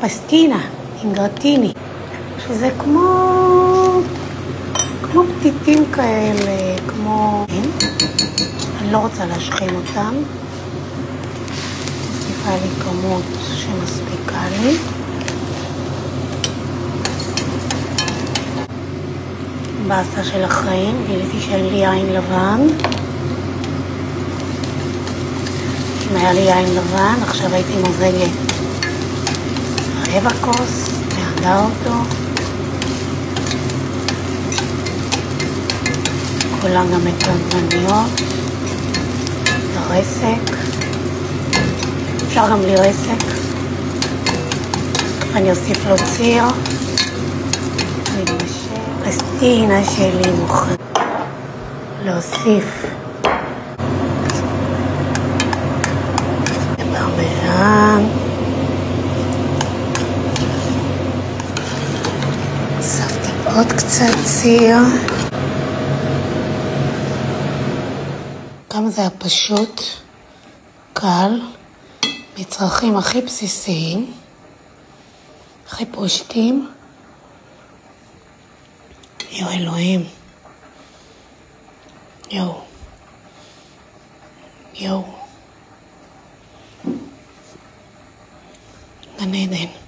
פסטינה עם גרטיני, שזה כמו פתיתים כאלה, כמו... אני לא רוצה להשכין אותם. מוסיפה לי כמות שמספיקה לי. באסה של החיים, גיליתי שאין לי יין לבן. אם היה לי יין לבן, עכשיו הייתי מוזגת רבע כוס, מעדה אותו. כולה גם את העגבניות, את הרסק. אפשר גם בלי רסק. אני אוסיף לו ציר. פסטינה שלי מוכן. להוסיף פרמז'ן. הוספתי עוד קצת ציר. כמה זה היה פשוט, קל, מצרכים הכי בסיסיים, הכי פושטים. יו אלוהים. יו. גן עדן.